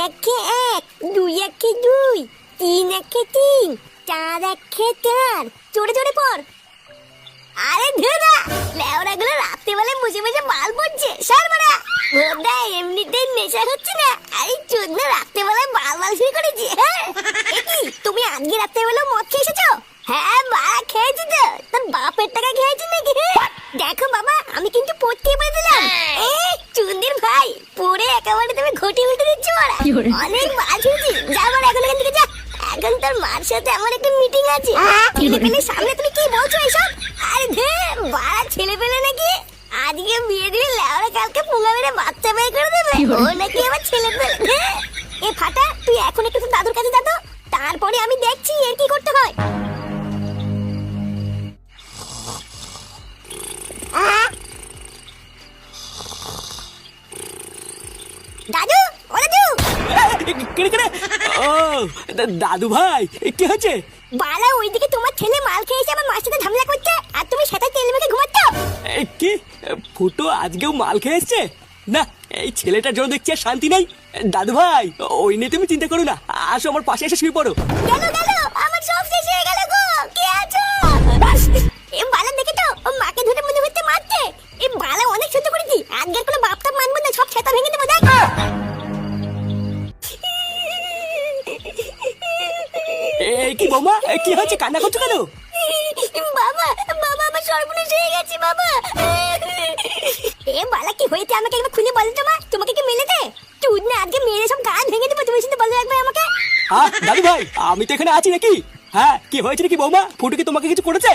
একে এক, দুই একে দুই, তিন একে তিন, চার একে চার, জোরে জোরে পড়। আরে ধুরা লেওরা গুলো রাত্রেবেলায় বসে বসে মাল পড়ছে সারবারা। ভোরটা এমনিতেই নেশা হচ্ছে না, এই চোদনা রাত্রেবেলায় মাল মাল শুরু করেছি। হ্যাঁ কি তুমি আজকে রাত্রেবেলা মদ খেয়ে এসেছো? হ্যাঁ বাড়া খেয়েছি তো, তোর বাপের টাকা খেয়েছি নাকি? দেখো বাবা আমি কিন্তু পড়তে এবার দিলাম। চুন্দির ভাই পড়ে একেবারে তুমি ঘটি উল্টে দিচ্ছ। অনেক মাছ হয়েছি, যা আমার এখন এখান থেকে যা। এখন তোর মার সাথে আমার একটা মিটিং আছে। ছেলে পেলে সামনে তুমি কি বলছো এসব? আরে ধে বাড়া ছেলে পেলে নাকি আজকে বিয়ে দিলে লেওরা কালকে পুঙ্গা মেরে বাচ্চা বের করে দেবে। ও নাকি আমার ছেলে পেলে। এ ফাটা তুই এখন একটু তোর দাদুর কাছে যা তো, তারপরে আমি দেখছি এর কি করতে হয়। দাদু ও দাদু। দাদু ভাই কি হচ্ছে? বালা ওইদিকে তোমার ছেলে মাল খেয়ে এসে আমার মার সাথে ঝামেলা করছে, আর তুমি সেটা তেল মেখে ঘুমাচ্ছ। কি ফুটো আজকেও মাল খেয়ে এসছে? না এই ছেলেটার জন্য দেখছি আর শান্তি নেই। দাদু ভাই ওই নিয়ে তুমি চিন্তা করো না, আসো আমার পাশে এসে শুয়ে পড়ো। গেল গেল আমার সব শেষ হয়ে গেল গো। কে আছো? এ বালা দেখে তো ও মাকে ধরে মনে হচ্ছে মারছে। এ বালা অনেক সহ্য করেছি, আজকের কোনো বাপটা মানবো না, সব ছাতা ভেঙে দেবো। দেখ এই কি বৌমা কি হচ্ছে, কান্না করছো কেন? বাবা বাবা আমার সর্বনাশ হয়ে গেছে বাবা। এ বালা কি হয়েছে আমাকে একবার খুলে বলো তো মা, তোমাকে কি মেরেছে? তুই না আজকে মেরে সব গান ভেঙে দেবো, তুমি শুধু বলো একবার আমাকে। দাদু ভাই আমি তো এখানে আছি নাকি? হ্যাঁ কি হয়েছে নাকি বৌমা? ফুটো কি তোমাকে কিছু করেছে?